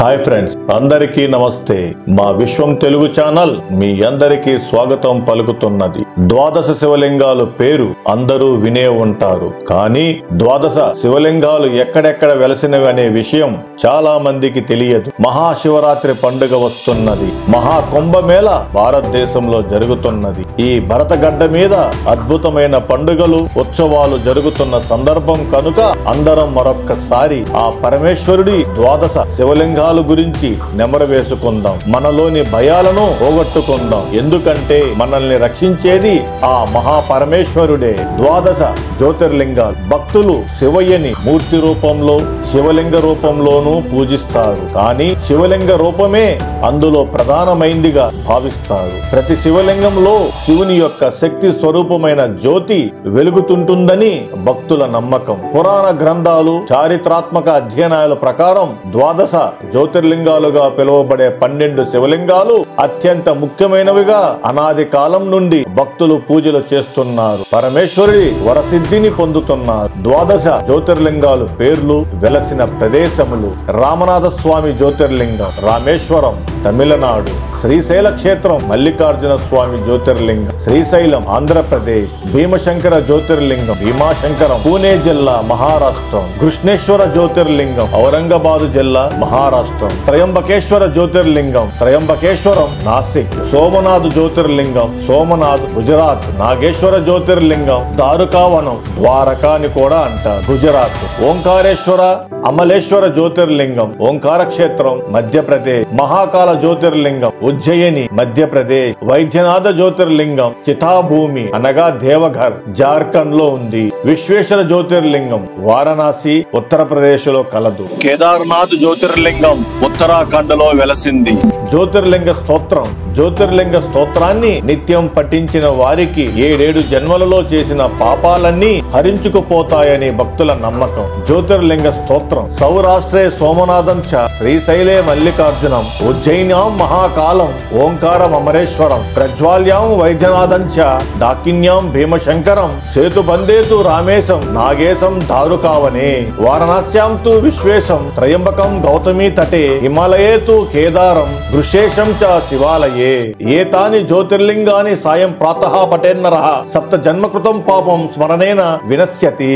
Hi friends, అందరికీ నమస్తే. మా విశ్వం తెలుగు ఛానల్ మీ అందరికీ స్వాగతం పలుకుతున్నది. ద్వాదశ శివలింగాలు పేరు అందరూ వినే ఉంటారు, కానీ ద్వాదశ శివలింగాలు ఎక్కడెక్కడ వెలసినవి అనే విషయం చాలా మందికి తెలియదు. మహాశివరాత్రి పండుగ వస్తున్నది. మహాకుంభమేళ భారతదేశంలో జరుగుతున్నది. ఈ భరతగడ్డ మీద అద్భుతమైన పండుగలు, ఉత్సవాలు జరుగుతున్న సందర్భం కనుక అందరం మరొక్కసారి ఆ పరమేశ్వరుడి ద్వాదశ శివలింగాల గురించి నెమరు వేసుకుందాం. మనలోని భయాలను పోగొట్టుకుందాం. ఎందుకంటే మనల్ని రక్షించేది ఆ మహాపరమేశ్వరుడే. ద్వాదశ జ్యోతిర్లింగాలు భక్తులు శివయ్యని మూర్తి రూపంలో, శివలింగ రూపంలోనూ పూజిస్తారు. కానీ శివలింగ రూపమే అందులో ప్రధానమైందిగా భావిస్తారు. ప్రతి శివలింగంలో శివుని యొక్క శక్తి స్వరూపమైన జ్యోతి వెలుగుతుంటుందని భక్తుల నమ్మకం. పురాణ గ్రంథాలు, చారిత్రాత్మక అధ్యయనాల ప్రకారం ద్వాదశ జ్యోతిర్లింగాలుగా పిలువబడే 12 శివలింగాలు అత్యంత ముఖ్యమైనవిగా అనాది కాలం నుండి భక్తులు పూజలు చేస్తున్నారు. పరమేశ్వరుడి వరసిద్ధిని పొందుతున్నారు. ద్వాదశ జ్యోతిర్లింగాలు పేర్లు, వెలసిన ప్రదేశములు: రామనాథ స్వామి జ్యోతిర్లింగం రామేశ్వరం తమిళనాడు, శ్రీశైల క్షేత్రం మల్లికార్జున స్వామి జ్యోతిర్లింగం శ్రీశైలం ఆంధ్రప్రదేశ్, భీమశంకర జ్యోతిర్లింగం భీమాశంకరం పూణే జిల్లా మహారాష్ట్రం, కృష్ణేశ్వర జ్యోతిర్లింగం ఔరంగాబాదు జిల్లా మహారాష్ట్రం, త్రయంబకేశ్వర జ్యోతిర్లింగం త్రయంబకేశ్వరం నాసిక్, సోమనాథ్ జ్యోతిర్లింగం సోమనాథ్ గుజరాత్, నాగేశ్వర జ్యోతిర్లింగం దారుకావనం ద్వారకా అని కూడా అంటారు గుజరాత్, ఓంకారేశ్వర అమలేశ్వర జ్యోతిర్లింగం ఓంకార క్షేత్రం మధ్యప్రదేశ్, మహాకాల జ్యోతిర్లింగం ఉజ్జయిని మధ్యప్రదేశ్, వైద్యనాథ జ్యోతిర్లింగం చితాభూమి అనగా దేవఘర్ జార్ఖండ్ లో ఉంది, విశ్వేశ్వర జ్యోతిర్లింగం వారణాసి ఉత్తరప్రదేశ్ లో కలదు, కేదార్నాథ్ జ్యోతిర్లింగం ఉత్తరాఖండ్ లో వెలసింది. జ్యోతిర్లింగ స్తోత్రం: జ్యోతిర్లింగ స్తోత్రాన్ని నిత్యం పఠించిన వారికి 7 జన్మలలో చేసిన పాపాలన్నీ హరించుకుపోతాయని భక్తుల నమ్మకం. జ్యోతిర్లింగ స్తోత్రం: సౌరాష్ట్రే సోమనాథం చ శ్రీశైలే మల్లికార్జునం ఉజ్జయిన్యాం మహాకాలం ఓంకారం అమరేశ్వరం ప్రజ్వాల్యాం వైద్యనాథం చ డాకిన్యాం భీమశంకరం సేతుబందేతు రామేశం నాగేశం దారుకావనే వారణాస్యాం తు విశ్వేశం త్రయంబకం గౌతమీ తటే హిమాలయే తు కేదారం వృషేశం చ శివాలయే. ఏతాని జ్యోతిర్లింగాని సాయం ప్రాతః పఠేన్నరః సప్త జన్మకృతం పాపం స్మరణేన వినశ్యతి.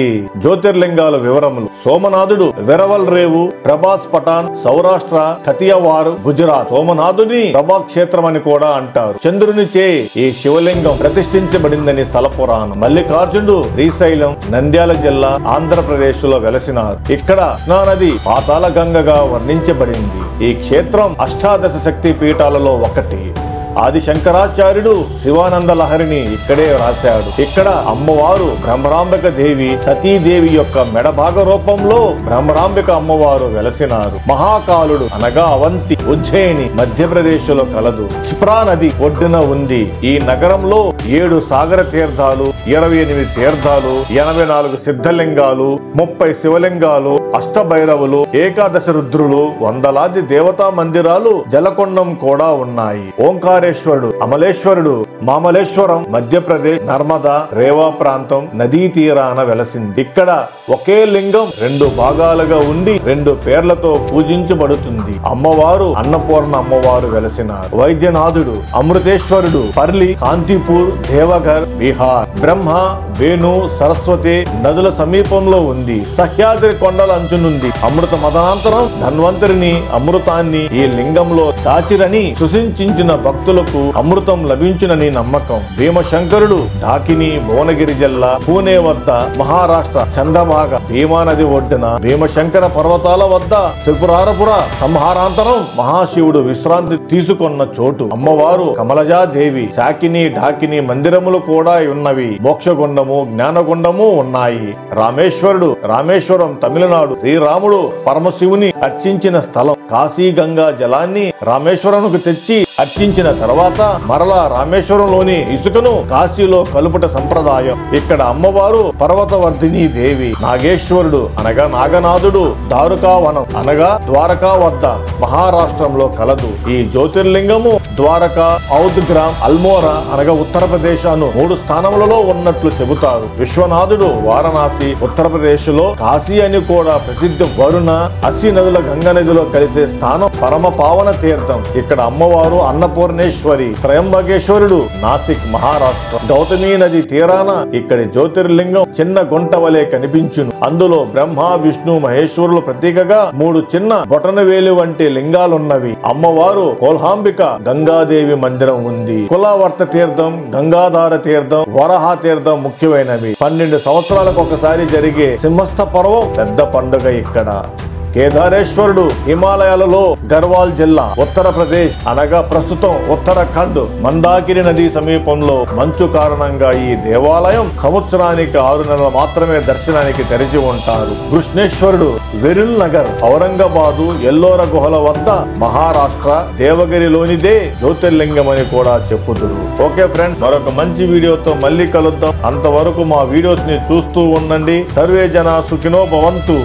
జ్యోతిర్లింగాల వివరములు: సోమనాథుడు వెరవల్ రేవు ప్రభాస్ పఠాన్ సౌరాష్ట్ర ఖతియవారు గుజరాత్. సోమనాథుని ప్రభా క్షేత్రం అని కూడా అంటారు. చంద్రునిచే ఈ శివలింగం ప్రతిష్ఠించబడిందని స్థల పురాణం. మల్లికార్జునుడు శ్రీశైలం నంద్యాల జిల్లా ఆంధ్రప్రదేశ్ లో వెలసినారు. ఇక్కడ కృష్ణానది పాతాళ గంగగా వర్ణించబడింది. ఈ క్షేత్రం అష్టాదశ శక్తి పీఠాలలో ఒకటి. ఆది శంకరాచార్యుడు శివానంద లహరిని ఇక్కడే రాశాడు. ఇక్కడ అమ్మవారు బ్రహ్మరాంబిక దేవి సతీదేవి యొక్క మెడభాగ రూపంలో బ్రహ్మరాంబిక అమ్మవారు వెలసినారు. మహాకాలుడు అనగా అవంతి ఉజ్జయిని మధ్యప్రదేశ్ లో కలదు. క్షిప్రా నది ఒడ్డున ఉంది. ఈ నగరంలో 7 సాగర తీర్థాలు, 28 తీర్థాలు, 84 సిద్ధలింగాలు, 30 శివలింగాలు, అష్టభైరవులు, ఏకాదశ రుద్రులు, వందలాది దేవతా మందిరాలు, జలకొండం కూడా ఉన్నాయి. ఓంకారేశ్వరుడు అమలేశ్వరుడు మామలేశ్వరం మధ్యప్రదేశ్ నర్మదా రేవా ప్రాంతం నదీ తీరాన వెలసింది. ఇక్కడ ఒకే లింగం 2 భాగాలుగా ఉండి 2 పేర్లతో పూజించబడుతుంది. అమ్మవారు అన్నపూర్ణ అమ్మవారు వెలసినారు. వైద్యనాథుడు అమృతేశ్వరుడు పర్లి కాంతిపూర్ దేవఘర్ బీహార్. బ్రహ్మ వేణు సరస్వతి నదుల సమీపంలో ఉంది. సహ్యాద్రి కొండల అంచునుంది. అమృత మదనాంతరం ధన్వంతరిని అమృతాన్ని ఈ లింగంలో దాచిరని సుసించిన భక్తులకు అమృతం లభించునని నమ్మకం. భీమశంకరుడు ఢాకిని భువనగిరి జిల్లా పూణే వద్ద మహారాష్ట్ర చందభాగ భీమా నది ఒడ్డున భీమశంకర పర్వతాల వద్ద త్రిపురారపుర సంహారాంతరం మహాశివుడు విశ్రాంతి తీసుకున్న చోటు. అమ్మవారు కమలజాదేవి శాకిని ఢాకిని మందిరములు కూడా ఉన్నవి. మోక్షగుండము జ్ఞానగుండము ఉన్నాయి. రామేశ్వరం తమిళనాడు. శ్రీరాముడు పరమశివుని అర్చించిన స్థలం. కాశీ గంగా జలాన్ని రామేశ్వరంకు తెచ్చి అర్చించిన తర్వాత మరలా రామేశ్వరంలోని ఇసుకను కాశీలో కలుపుట సంప్రదాయం. ఇక్కడ అమ్మవారు పర్వతవర్ధిని దేవి, నాగేశ్వరుడు అనగా నాగనాథుడు దారుకావనం అనగా ద్వారకా వద్ద మహారాష్ట్రంలో కలదు. ఈ జ్యోతిర్లింగము ద్వారకా, ఔద్గ్రామ్, అల్మోరా అనగా ఉత్తరప్రదేశ్ అను 3 స్థానములలో ఉన్నట్లు చెబుతారు. విశ్వనాథుడు వారణాసి ఉత్తరప్రదేశ్ లో, కాశీ అని కూడా ప్రసిద్ధం. వరుణ, అసి నదుల గంగ నదిలో కలిసే స్థానం పరమ పావన తీర్థం. ఇక్కడ అమ్మవారు అన్నపూర్ణేశ్వరి, త్రయంబకేశ్వరుడు నాసిక్ మహారాష్ట్ర. గౌతమీ నది తీరాన ఇక్కడి జ్యోతిర్లింగం చిన్న గుంట వలె కనిపించును. అందులో బ్రహ్మ, విష్ణు, మహేశ్వరులు ప్రతీకగా 3 చిన్న బొటనవేలు వంటి లింగాలున్నవి. అమ్మవారు కోల్హాంబిక గంగాదేవి మందిరం ఉంది. కులవర్త తీర్థం, గంగాధార తీర్థం, వరహ తీర్థం ముఖ్యమైనవి. 12 సంవత్సరాలకు ఒకసారి జరిగే సింహస్థ పర్వం పెద్ద పండుగ ఇక్కడ. కేదారేశ్వరుడు హిమాలయాలలో గర్వాల్ జిల్లా, ఉత్తరప్రదేశ్ అనగా ప్రస్తుతం ఉత్తరాఖండ్ మందాకిని నది సమీపంలో మంచు కారణంగా ఈ దేవాలయం సంవత్సరానికి 6 నెలలు మాత్రమే దర్శనానికి తెరిచి ఉంటారు. కృష్ణేశ్వరుడు వెరుల్ నగర్, ఔరంగాబాదు, ఎల్లోర గుహల వద్ద మహారాష్ట్ర దేవగిరిలోనిదే జ్యోతిర్లింగం అని కూడా చెప్పుదురు. ఓకే ఫ్రెండ్స్, మరొక మంచి వీడియోతో మళ్ళీ కలుద్దాం. అంతవరకు మా వీడియోస్ ని చూస్తూ ఉండండి. సర్వే జన సుఖినో భవంతు.